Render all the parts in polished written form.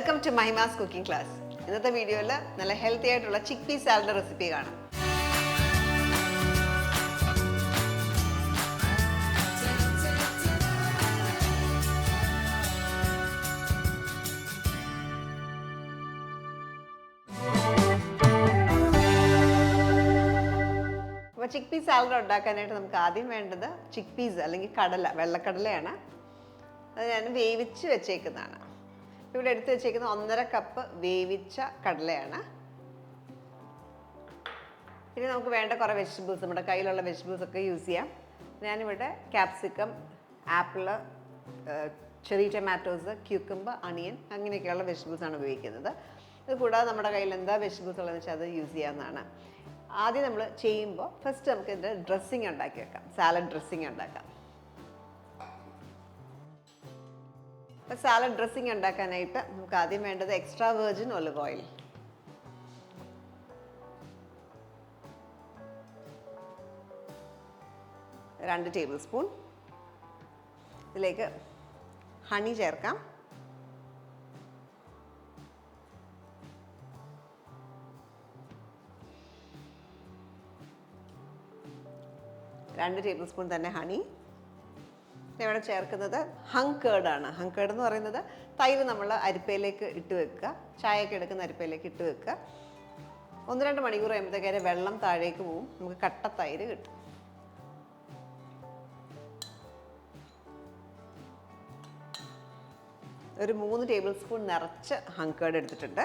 Welcome to Mahima's cooking class. ഇന്നത്തെ വീഡിയോയിൽ നല്ല ഹെൽത്തി ആയിട്ടുള്ള ചിക്ക് പീ സാലഡ് റെസിപ്പി കാണാം. അപ്പോൾ ചിക്ക് പീ സാലഡ് ഉണ്ടാക്കാനായിട്ട് നമുക്ക് ആദ്യം വേണ്ടത് ചിക്ക് പീസ് അല്ലെങ്കിൽ കടല, വെള്ളക്കടലയാണ്. അത് ഞാൻ വേവിച്ച് വെച്ചേക്കുന്നതാണ്. ഇവിടെ എടുത്ത് വെച്ചേക്കുന്ന 1.5 കപ്പ് വേവിച്ച കടലയാണ്. ഇനി നമുക്ക് വേണ്ട കുറേ വെജിറ്റബിൾസ്, നമ്മുടെ കയ്യിലുള്ള വെജിറ്റബിൾസ് ഒക്കെ യൂസ് ചെയ്യാം. ഞാനിവിടെ capsicum, apple, cherry tomatoes, cucumber, onion അങ്ങനെയൊക്കെയുള്ള വെജിറ്റബിൾസാണ് ഉപയോഗിക്കുന്നത്. ഇത് കൂടാതെ നമ്മുടെ കയ്യിൽ എന്താ വെജിറ്റബിൾസ് ഉള്ളതെന്ന് വെച്ചാൽ അത് യൂസ് ചെയ്യാവുന്നതാണ്. ആദ്യം നമ്മൾ ചെയ്യുമ്പോൾ ഫസ്റ്റ് നമുക്ക് ഇതിൻ്റെ ഡ്രസ്സിങ് ഉണ്ടാക്കി വെക്കാം. സാലഡ് ഡ്രസ്സിങ് ഉണ്ടാക്കാം. സാലഡ് ഡ്രസ്സിങ് ഉണ്ടാക്കാനായിട്ട് നമുക്ക് ആദ്യം വേണ്ടത് എക്സ്ട്രാ വെർജിൻ ഒലിവ് ഓയിൽ. രണ്ട് ടേബിൾ സ്പൂൺ. ഇതിലേക്ക് ഹണി ചേർക്കാം. രണ്ട് ടേബിൾ സ്പൂൺ തന്നെ ഹണി. ഇവിടെ ചേർക്കുന്നത് ഹങ് കേർഡാണ്. ഹങ് കേർഡ് എന്ന് പറയുന്നത് തൈര് നമ്മൾ അരിപ്പയിലേക്ക് ഇട്ട് വെക്കുക, ചായയൊക്കെ എടുക്കുന്ന അരിപ്പയിലേക്ക് ഇട്ട് വെക്കുക. 1-2 മണിക്കൂർ കഴിയുമ്പോഴത്തേക്ക് വെള്ളം താഴേക്ക് പോവും, നമുക്ക് കട്ട തൈര് കിട്ടും. ഒരു 3 ടേബിൾ സ്പൂൺ നിറച്ച് ഹങ് കേർഡ് എടുത്തിട്ടുണ്ട്.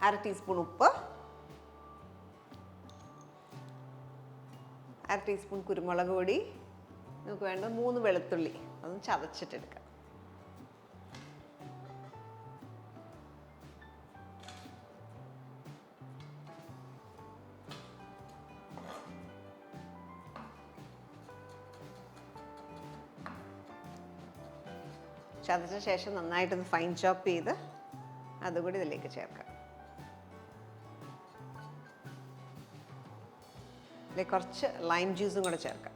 1/2 ടീസ്പൂൺ ഉപ്പ്, 1/2 ടീസ്പൂൺ കുരുമുളക് പൊടി, നമുക്ക് വേണ്ടത് 3 വെളുത്തുള്ളി, അതൊന്ന് ചതച്ചിട്ടെടുക്കാം. ചതച്ച ശേഷം നന്നായിട്ടൊന്ന് ഫൈൻ ചോപ്പ് ചെയ്ത് അതുകൂടി ഇതിലേക്ക് ചേർക്കാം. ഇതിലേക്ക് കുറച്ച് ലൈം ജ്യൂസും കൂടെ ചേർക്കാം.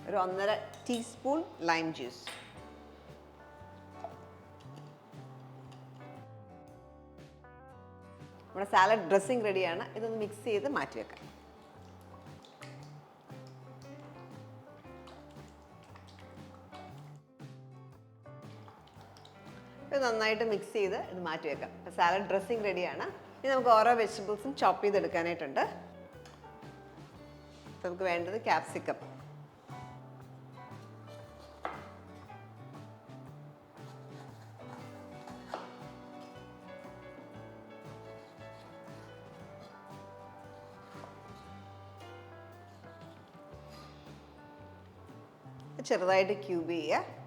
ഒരു 1.5 ടീസ്പൂൺ ലൈം ജ്യൂസ്. നമ്മുടെ സാലഡ് ഡ്രസ്സിങ് റെഡിയാണ്. ഇതൊന്ന് മിക്സ് ചെയ്ത് മാറ്റി വെക്കാം. ഇത് നന്നായിട്ട് മിക്സ് ചെയ്ത് ഇത് മാറ്റി വെക്കാം. അപ്പോൾ സാലഡ് ഡ്രസ്സിങ് റെഡിയാണ്. ഇനി നമുക്ക് ഓരോ വെജിറ്റബിൾസും ചോപ്പ് ചെയ്തെടുക്കാനായിട്ടുണ്ട്. നമുക്ക് വേണ്ടത് ക്യാപ്സിക്കം. ചെറുതായിട്ട് ക്യൂബ് ചെയ്യുക.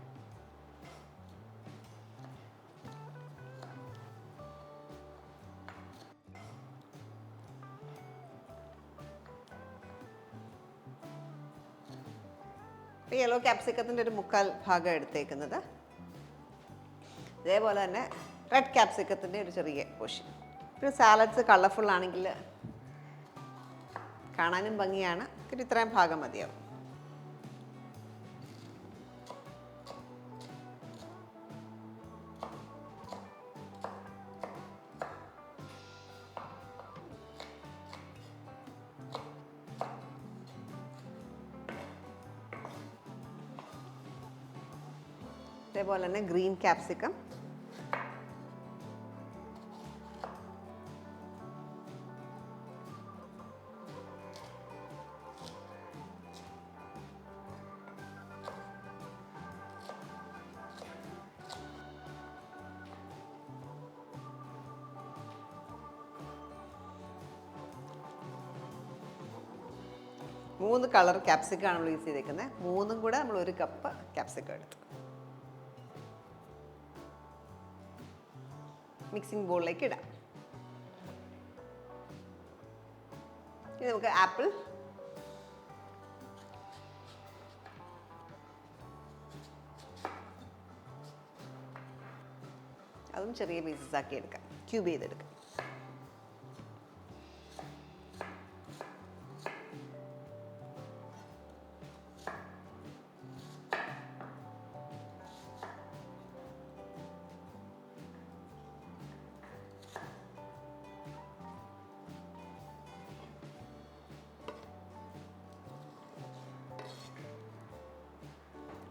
യെല്ലോ ക്യാപ്സിക്കത്തിൻ്റെ ഒരു 1/4 ഭാഗം എടുത്തേക്കുന്നത്. ഇതേപോലെ തന്നെ റെഡ് ക്യാപ്സിക്കത്തിൻ്റെ ഒരു ചെറിയ പോർഷൻ. ഒരു സാലഡ്സ് കളർഫുൾ ആണെങ്കിൽ കാണാനും ഭംഗിയാണ്. ഇത്രയും ഭാഗം മതിയാവും. അതേപോലെ തന്നെ ഗ്രീൻ ക്യാപ്സിക്കം, മൂന്ന് കളർ ക്യാപ്സിക്കം ആണ് നമ്മൾ യൂസ് ചെയ്തേക്കുന്നത്. 3ഉം കൂടെ നമ്മൾ 1 കപ്പ് ക്യാപ്സിക്കം എടുത്തു. മിക്സിംഗ് ബോളിലേക്ക് ഇടാം. ഇനി നമുക്ക് ആപ്പിൾ, അതും ചെറിയ പീസസ് ആക്കി എടുക്കാം, ക്യൂബ് ചെയ്തെടുക്കാം.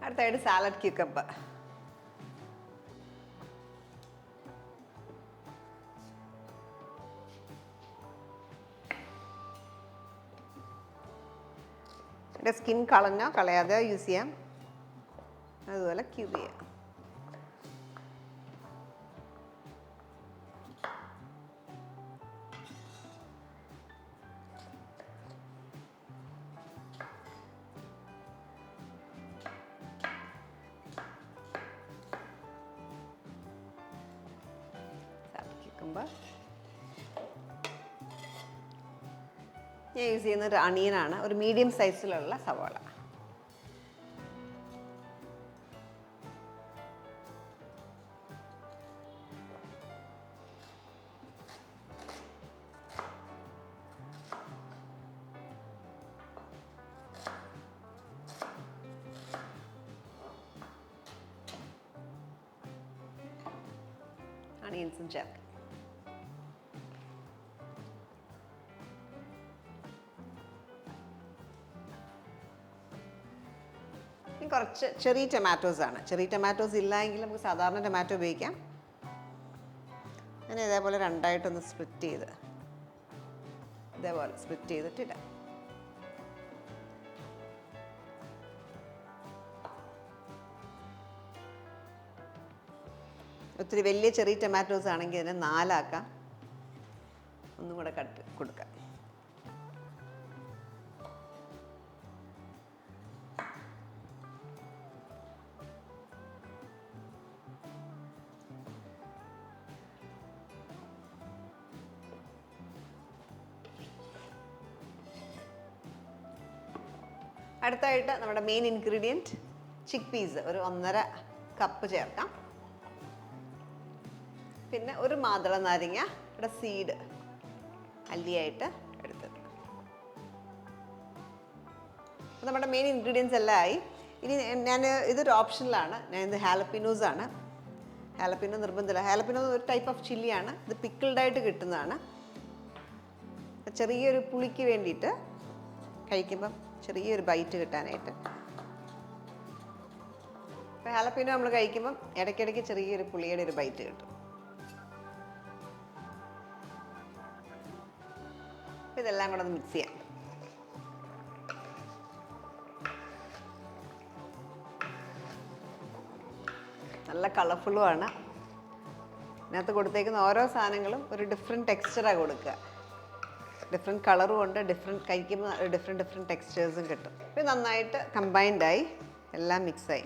അടുത്തായിട്ട് സാലഡ് ക്യൂക്കമ്പർ. സ്കിൻ കളഞ്ഞോ കളയാതെ യൂസ് ചെയ്യാം. അതുപോലെ ക്യൂബ് ചെയ്യാം. ഞാൻ യൂസ് ചെയ്യുന്ന ഒരു അണിയനാണ്, ഒരു മീഡിയം സൈസിലുള്ള സവാള. അണിയൻസും ചേർക്കാം. കുറച്ച് ചെറിയ ടൊമാറ്റോസ് ആണ്. ചെറിയ ടൊമാറ്റോസ് ഇല്ലെങ്കിൽ നമുക്ക് സാധാരണ ടൊമാറ്റോ ഉപയോഗിക്കാം. അങ്ങനെ ഇതേപോലെ രണ്ടായിട്ടൊന്ന് സ്പ്ലിറ്റ് ചെയ്ത് ഇതേപോലെ സ്പ്ലിറ്റ് ചെയ്തിട്ടിടാം. ഒത്തിരി വലിയ ചെറിയ ടൊമാറ്റോസ് ആണെങ്കിൽ അതിനെ 4 ആക്കാം. ഒന്നും കൂടെ കട്ട് കൊടുക്കാം. അടുത്തായിട്ട് നമ്മുടെ മെയിൻ ഇൻഗ്രീഡിയൻറ്റ് ചിക്ക് പീസ് ഒരു 1.5 കപ്പ് ചേർക്കാം. പിന്നെ ഒരു മാതള നാരങ്ങയുടെ സീഡ് അല്ലിയായിട്ട് എടുത്തത്. നമ്മുടെ മെയിൻ ഇൻഗ്രീഡിയൻസ് എല്ലാം ആയി. ഇനി ഇതൊരു ഓപ്ഷനിലാണ്. ഇത് ഹാലപ്പിനോസ് ആണ്. ഹാലപ്പിനോ നിർബന്ധമില്ല. ഹാലപ്പിനോ ഒരു ടൈപ്പ് ഓഫ് ചില്ലിയാണ്. ഇത് പിക്കിൾഡായിട്ട് കിട്ടുന്നതാണ്. ചെറിയൊരു പുളിക്ക് വേണ്ടിയിട്ട് കഴിക്കുമ്പം ചെറിയൊരു ബൈറ്റ് കിട്ടാനായിട്ട്. അപ്പോൾ ഹാലപ്പിനോ നമ്മൾ കഴിക്കുമ്പം ഇടയ്ക്കിടയ്ക്ക് ചെറിയൊരു പുളിയുടെ ഒരു ബൈറ്റ് കിട്ടും. ഇതെല്ലാം കൂടെ ഒന്ന് മിക്സ് ചെയ്യാം. നല്ല കളർഫുള്ളുമാണ്. ഇതിനകത്ത് കൊടുത്തേക്കുന്ന ഓരോ സാധനങ്ങളും ഒരു ഡിഫറെൻറ്റ് ടെക്സ്ചറാണ് കൊടുക്കുക. ഡിഫറെൻറ്റ് കളറും ഉണ്ട്, കഴിക്കുമ്പോൾ ഡിഫറെൻറ്റ് ടെക്സ്ചേഴ്സും കിട്ടും. ഇത് നന്നായിട്ട് കമ്പൈൻഡായി എല്ലാം മിക്സായി.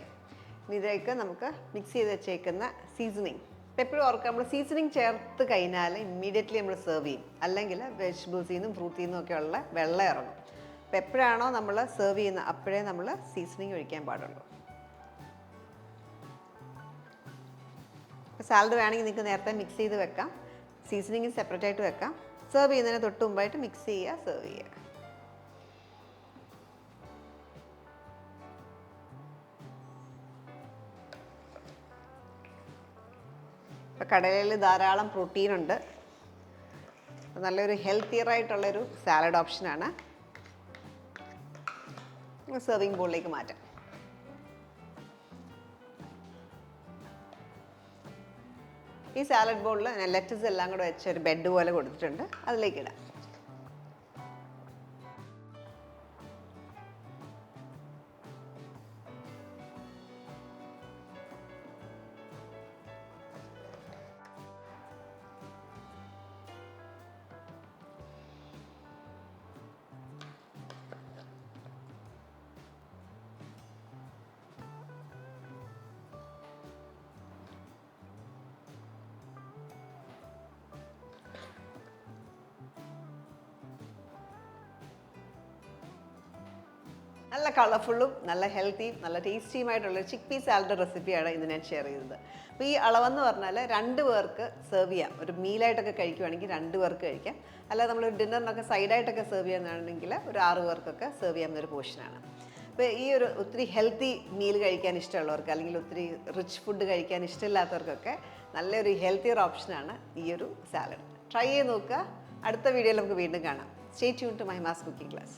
ഇനി ഇതിലേക്ക് നമുക്ക് മിക്സ് ചെയ്ത് വെച്ചേക്കുന്ന സീസണിങ്. അപ്പോൾ എപ്പോഴും ഓർക്കുക, നമ്മൾ സീസണിങ് ചേർത്ത് കഴിഞ്ഞാൽ ഇമ്മീഡിയറ്റ്ലി നമ്മൾ സെർവ് ചെയ്യും. അല്ലെങ്കിൽ വെജിറ്റബിൾസിൽ നിന്നും ഫ്രൂട്ടിൽ നിന്നും ഒക്കെ ഉള്ള വെള്ളം ഇറങ്ങും. അപ്പോൾ എപ്പോഴാണോ നമ്മൾ സെർവ് ചെയ്യുന്നത് അപ്പോഴേ നമ്മൾ സീസണിങ് ഒഴിക്കാൻ പാടുള്ളൂ. സാലഡ് വേണമെങ്കിൽ നിങ്ങൾക്ക് നേരത്തെ മിക്സ് ചെയ്ത് വെക്കാം. സീസണിങ് സെപ്പറേറ്റ് ആയിട്ട് വെക്കാം. സെർവ് ചെയ്യുന്നതിന് തൊട്ട് മുമ്പായിട്ട് മിക്സ് ചെയ്യുക, സെർവ് ചെയ്യുക. ഇപ്പോൾ കടലയിൽ ധാരാളം പ്രോട്ടീനുണ്ട്. നല്ലൊരു ഹെൽത്തിയറായിട്ടുള്ളൊരു സാലഡ് ഓപ്ഷനാണ്. സെർവിങ് ബോളിലേക്ക് മാറ്റാം. ഈ സാലഡ് ബോളിൽ ഞാൻ ലെറ്റസ് എല്ലാം കൂടെ വെച്ച് ഒരു ബെഡ് പോലെ കൊടുത്തിട്ടുണ്ട്. അതിലേക്ക് ഇടാം. നല്ല കളർഫുള്ളും നല്ല ഹെൽത്തിയും നല്ല ടേസ്റ്റിയുമായിട്ടുള്ള ചിക്ക് പീ സാലഡ് റെസിപ്പിയാണ് ഇന്ന് ഞാൻ ഷെയർ ചെയ്തത്. അപ്പോൾ ഈ അളവെന്ന് പറഞ്ഞാൽ 2 പേർക്ക് സെർവ് ചെയ്യാം. ഒരു മീലായിട്ടൊക്കെ കഴിക്കുവാണെങ്കിൽ 2 പേർക്ക് കഴിക്കാം. അല്ലാതെ നമ്മൾ ഡിന്നറിനൊക്കെ സൈഡായിട്ടൊക്കെ സെർവ് ചെയ്യാനാണെങ്കിൽ ഒരു 6 പേർക്കൊക്കെ സെർവ് ചെയ്യാവുന്ന ഒരു പോർഷനാണ്. അപ്പോൾ ഈ ഒരു ഒത്തിരി ഹെൽത്തി മീൽ കഴിക്കാൻ ഇഷ്ടമുള്ളവർക്ക് അല്ലെങ്കിൽ ഒത്തിരി റിച്ച് ഫുഡ് കഴിക്കാൻ ഇഷ്ടമില്ലാത്തവർക്കൊക്കെ നല്ലൊരു ഹെൽത്തിയർ ഓപ്ഷനാണ് ഈ ഒരു സാലഡ്. ട്രൈ ചെയ്ത് നോക്കുക. അടുത്ത വീഡിയോയിൽ നമുക്ക് വീണ്ടും കാണാം. Stay tune to Mahima's cooking class.